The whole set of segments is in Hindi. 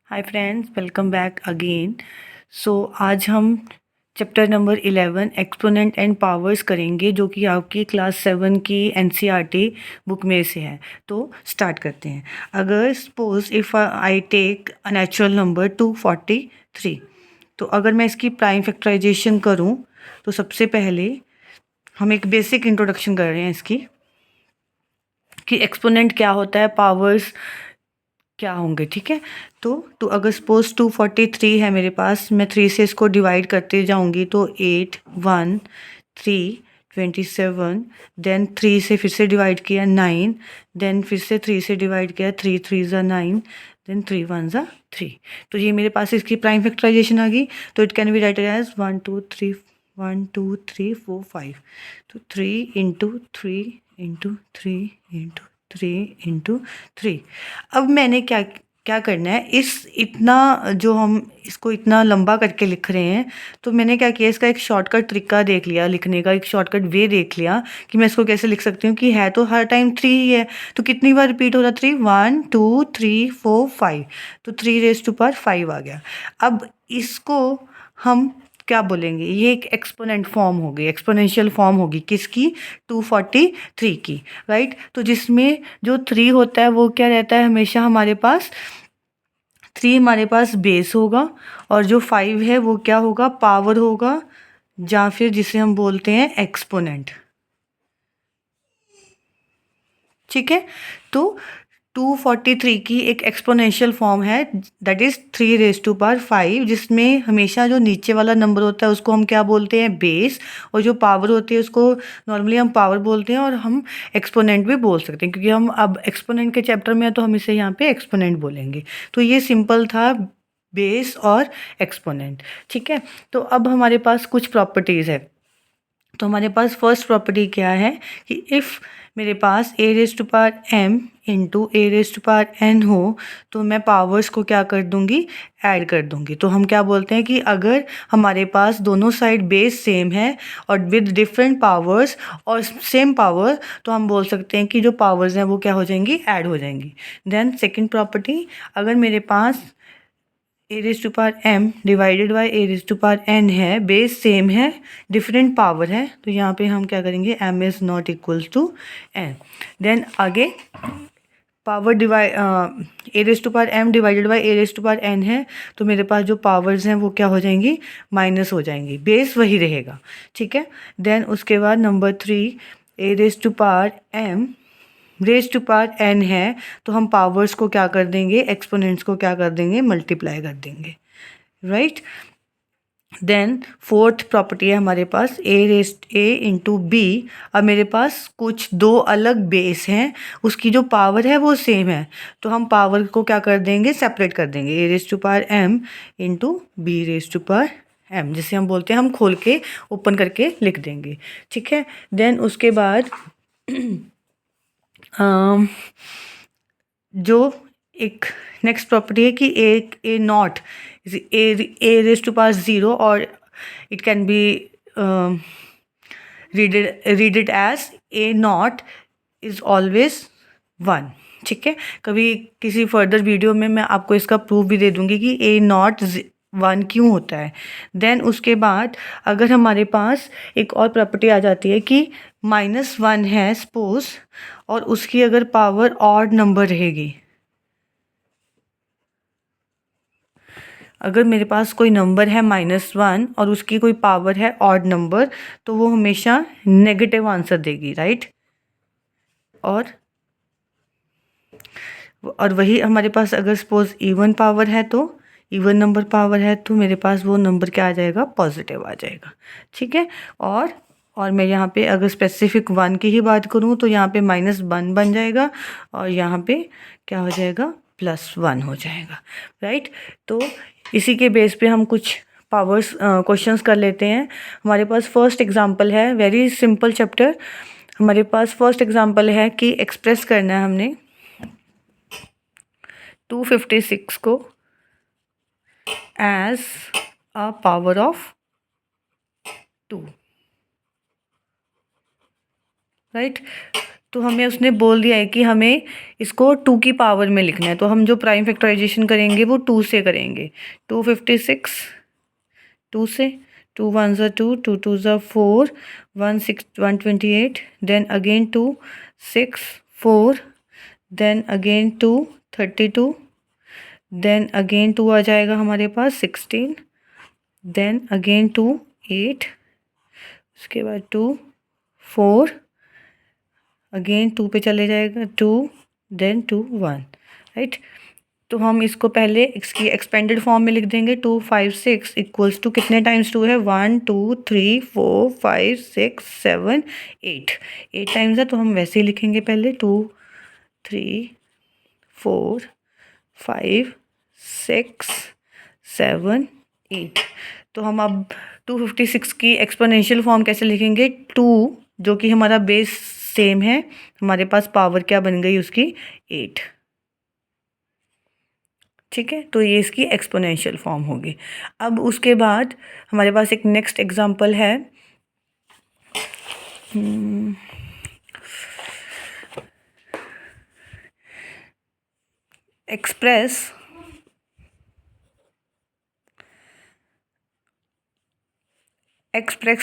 Hi friends, welcome back again. आज हम chapter number 11 exponent and powers करेंगे, जो कि आपकी क्लास 7 की एनसीईआरटी बुक में से है। तो स्टार्ट करते हैं। अगर suppose if I take a natural number 243, तो अगर मैं इसकी प्राइम फैक्टराइजेशन करूं, तो सबसे पहले हम एक बेसिक इंट्रोडक्शन कर रहे हैं इसकी, कि एक्सपोनेंट क्या होता है, पावर्स क्या होंगे। ठीक है, तो अगर सपोज 243 है मेरे पास, मैं 3 से इसको डिवाइड करते जाऊंगी, तो 8 1 3 27, देन 3 से फिर से डिवाइड किया 9, देन फिर से 3 से डिवाइड किया 3 3 ज़ा 9, देन 3 1 ज़ा 3। तो ये मेरे पास इसकी प्राइम फैक्टराइजेशन आ गई। तो it can be writed as 1 2 3 1 2 3 4 5। तो 3 इंटू 3 इंटू 3 इंटू 3 इंटू 3। अब मैंने क्या क्या करना है, इस इतना जो हम इसको इतना लंबा करके लिख रहे हैं, तो मैंने क्या किया, इसका एक शॉर्टकट तरीका देख लिया, लिखने का एक शॉर्टकट वे देख लिया कि मैं इसको कैसे लिख सकती हूँ, कि है तो हर टाइम 3 ही है, तो कितनी बार रिपीट हो रहा है 3, 1 2 3 4 5, तो 3 रेज़ टू पावर 5 आ गया। अब इसको हम क्या बोलेंगे, ये एक एक्सपोनेंट फॉर्म होगी, एक्सपोनेंशियल फॉर्म होगी किसकी, 243 की, राइट। तो जिसमें जो 3 होता है वो क्या रहता है, हमेशा हमारे पास 3 हमारे पास बेस होगा, और जो 5 है वो क्या होगा, पावर होगा, या फिर जिसे हम बोलते हैं एक्सपोनेंट। ठीक है, तो 243 की एक एक्सपोनेंशियल फॉर्म है, that is 3 raise to power 5, जिसमें हमेशा जो नीचे वाला नंबर होता है उसको हम क्या बोलते हैं, बेस, और जो पावर होती है उसको नॉर्मली हम पावर बोलते हैं, और हम एक्सपोनेंट भी बोल सकते हैं, क्योंकि हम अब एक्सपोनेंट के चैप्टर में है तो हम इसे यहाँ पे एक्सपोनेंट बोलेंगे। तो ये सिंपल था, बेस और एक्सपोनेंट। ठीक है, तो अब हमारे पास कुछ प्रॉपर्टीज़ है। तो हमारे पास फर्स्ट प्रॉपर्टी क्या है, कि इफ़ मेरे पास a raise to power m into a raise to power n हो, तो मैं पावर्स को क्या कर दूंगी, ऐड कर दूंगी। तो हम क्या बोलते हैं कि अगर हमारे पास दोनों साइड बेस सेम है और विद डिफरेंट पावर्स और सेम पावर, तो हम बोल सकते हैं कि जो पावर्स हैं वो क्या हो जाएंगी, ऐड हो जाएंगी। देन सेकेंड प्रॉपर्टी, अगर मेरे पास a raise to power m divided by a raise to power N है, बेस सेम है, डिफरेंट पावर है, तो यहाँ पे हम क्या करेंगे, m is not equals to n. Then आगे power divide a raise to power m divided by a raise to power N है, तो मेरे पास जो पावर्स हैं वो क्या हो जाएंगी, माइनस हो जाएंगी, बेस वही रहेगा। ठीक है, देन उसके बाद number 3, A raise to power M raise to power N है, तो हम पावर्स को क्या कर देंगे, एक्सपोनेंट्स को क्या कर देंगे, मल्टीप्लाई कर देंगे, राइट। देन फोर्थ प्रॉपर्टी है हमारे पास, ए इंटू बी। अब मेरे पास कुछ दो अलग बेस हैं, उसकी जो पावर है वो सेम है, तो हम पावर को क्या कर देंगे, सेपरेट कर देंगे, a raise to power m into b raise to power m, जिसे हम बोलते हैं, हम खोल के ओपन करके लिख देंगे। ठीक है, देन उसके बाद जो एक नेक्स्ट प्रॉपर्टी है, कि a naught a raise to power 0, और it can be read it as a naught is always 1। ठीक है, कभी किसी फर्दर वीडियो में मैं आपको इसका प्रूफ भी दे दूंगी कि ए नॉट 1 क्यों होता है। देन उसके बाद अगर हमारे पास एक और प्रॉपर्टी आ जाती है, कि -1 है सपोज, और उसकी अगर पावर ऑड नंबर रहेगी, अगर मेरे पास कोई नंबर है -1 और उसकी कोई पावर है ऑड नंबर, तो वो हमेशा नेगेटिव आंसर देगी, राइट। और वही हमारे पास अगर सपोज इवन पावर है, तो इवन नंबर पावर है, तो मेरे पास वो नंबर क्या आ जाएगा, पॉजिटिव आ जाएगा। ठीक है, और मैं यहाँ पे अगर स्पेसिफिक 1 की ही बात करूँ, तो यहाँ पे -1 बन जाएगा, और यहाँ पे क्या हो जाएगा, +1 हो जाएगा, राइट। तो इसी के बेस पे हम कुछ पावर्स क्वेश्चंस कर लेते हैं। हमारे पास फर्स्ट एग्जांपल है, वेरी सिंपल चैप्टर। हमारे पास फर्स्ट एग्जांपल है कि एक्सप्रेस करना है हमने 256 को as a power of 2, right. तो हमें उसने बोल दिया है कि हमें इसको 2 की पावर में लिखना है, तो हम जो प्राइम फैक्टराइजेशन करेंगे वो 2 से करेंगे। 256 2 से, 2 1 2, 2 2 4, 128, then again 2 6 4, then again 2 32, then again 2 आ जाएगा हमारे पास 16, देन अगेन 2 8, उसके बाद 2 4, अगेन 2 पे चले जाएगा 2, देन 2 1, राइट। तो हम इसको पहले इसकी एक्सपेंडेड फॉर्म में लिख देंगे। 2 5 6 इक्वल्स टू कितने टाइम्स 2 है, 1 2 3 4 5 6 7 8 टाइम्स है, तो हम वैसे ही लिखेंगे पहले 2 3 4 5 6 7 8। तो हम अब 256 की एक्सपोनेंशियल फॉर्म कैसे लिखेंगे, 2 जो कि हमारा बेस सेम है, हमारे पास पावर क्या बन गई उसकी 8, ठीक है। तो ये इसकी एक्सपोनेंशियल फॉर्म होगी। अब उसके बाद हमारे पास एक नेक्स्ट एग्जांपल है, express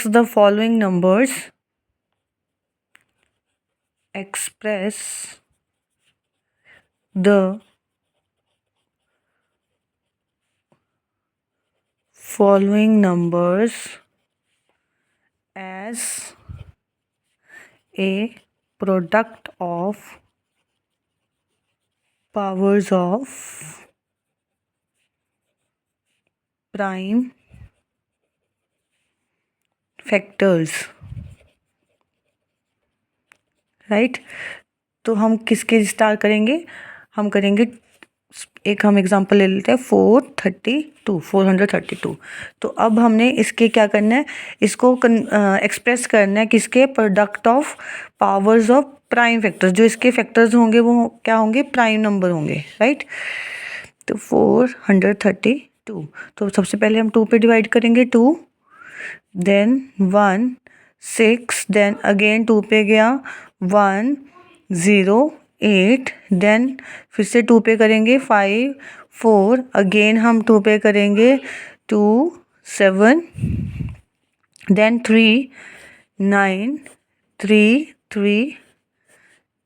the following numbers, express the following numbers as a product of powers of prime factors, right. तो हम किसके स्टार्ट करेंगे, हम करेंगे एक हम एग्जांपल ले लेते हैं 432। तो अब हमने इसके क्या करना है, इसको एक्सप्रेस करना है किसके, product of powers of prime factors. जो इसके फैक्टर्स होंगे वो क्या होंगे, प्राइम नंबर होंगे, राइट। तो 432, तो सबसे पहले हम 2 पे डिवाइड करेंगे 2, देन 1 6, देन अगेन 2 पे गया 1 0 8, देन फिर से 2 पे करेंगे 5 4, अगेन हम 2 पे करेंगे 2 7, देन 3 9 3 3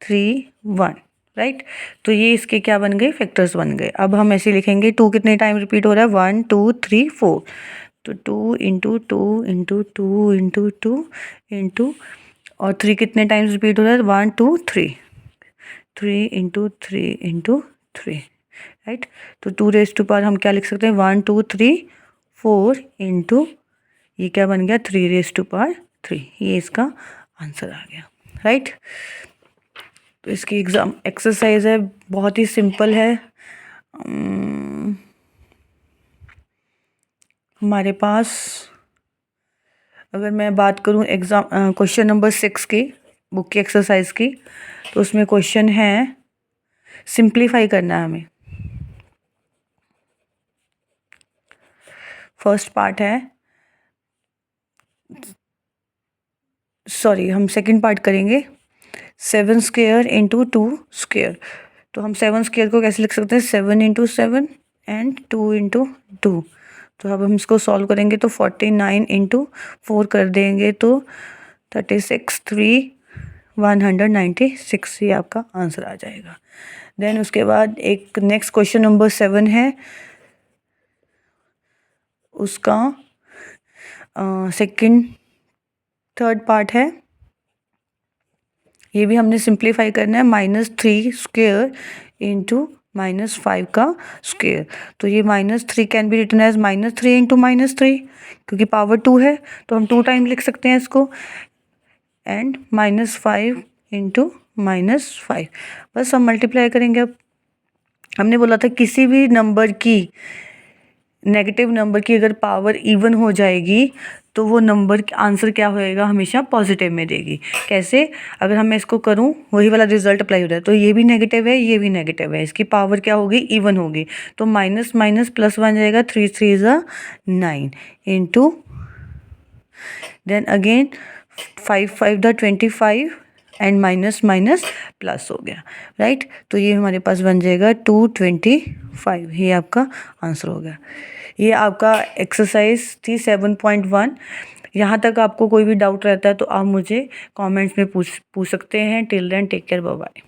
3 1, राइट। तो ये इसके क्या बन गए, फैक्टर्स बन गए। अब हम ऐसे लिखेंगे 2 कितने टाइम रिपीट हो रहा है, 1 2 3 4, तो 2 इंटू 2 इंटू 2 इंटू 2 इंटू, और 3 कितने टाइम्स रिपीट हो रहा है, 1 2 3, 3 इंटू 3 इंटू 3, राइट। तो 2 रेज़ टू पावर हम क्या लिख सकते हैं, 1 2 3 4 इंटू, ये क्या बन गया 3 रेज़ टू पावर 3, ये इसका आंसर आ गया, राइट। तो इसकी एग्जाम एक्सरसाइज है, बहुत ही सिंपल है। हमारे पास अगर मैं बात करूं एग्जाम क्वेश्चन नंबर 6 की बुक की एक्सरसाइज की, तो उसमें क्वेश्चन है सिंप्लीफाई करना है हमें। फर्स्ट पार्ट है, सॉरी हम सेकंड पार्ट करेंगे, 7 स्क्वायर इंटू 2 स्क्वायर। तो हम 7 स्क्वायर को कैसे लिख सकते हैं, 7 इंटू 7 एंड 2 इंटू 2। तो अब हम इसको सॉल्व करेंगे तो 49 इंटू 4 कर देंगे तो 36 3 196, ये आपका आंसर आ जाएगा। देन उसके बाद एक नेक्स्ट क्वेश्चन नंबर 7 है, उसका सेकंड थर्ड पार्ट है, ये भी हमने सिंप्लीफाई करना है, -3 स्क्वायर इंटू -5 का स्क्वायर। तो ये -3 can be written as -3 into -3, क्योंकि पावर 2 है तो हम 2 टाइम लिख सकते हैं इसको, एंड -5 इंटू -5, बस हम मल्टीप्लाई करेंगे। अब हमने बोला था किसी भी नंबर की, नेगेटिव नंबर की अगर पावर इवन हो जाएगी तो वो नंबर आंसर क्या होएगा, हमेशा पॉजिटिव में देगी। कैसे, अगर मैं इसको करूं वही वाला रिजल्ट अप्लाई हो रहा है, तो ये भी नेगेटिव है ये भी नेगेटिव है, इसकी पावर क्या होगी, इवन होगी। तो माइनस माइनस प्लस बन जाएगा, 3 3 ज़ा 9 इंटू, देन अगेन 5 5 दा 25, एंड माइनस माइनस प्लस हो गया, राइट। तो ये हमारे पास बन जाएगा 225, ये आपका आंसर हो गया। ये आपका एक्सरसाइज थी 7.1। यहाँ तक आपको कोई भी डाउट रहता है तो आप मुझे कमेंट्स में पूछ सकते हैं। Till then take care, bye bye.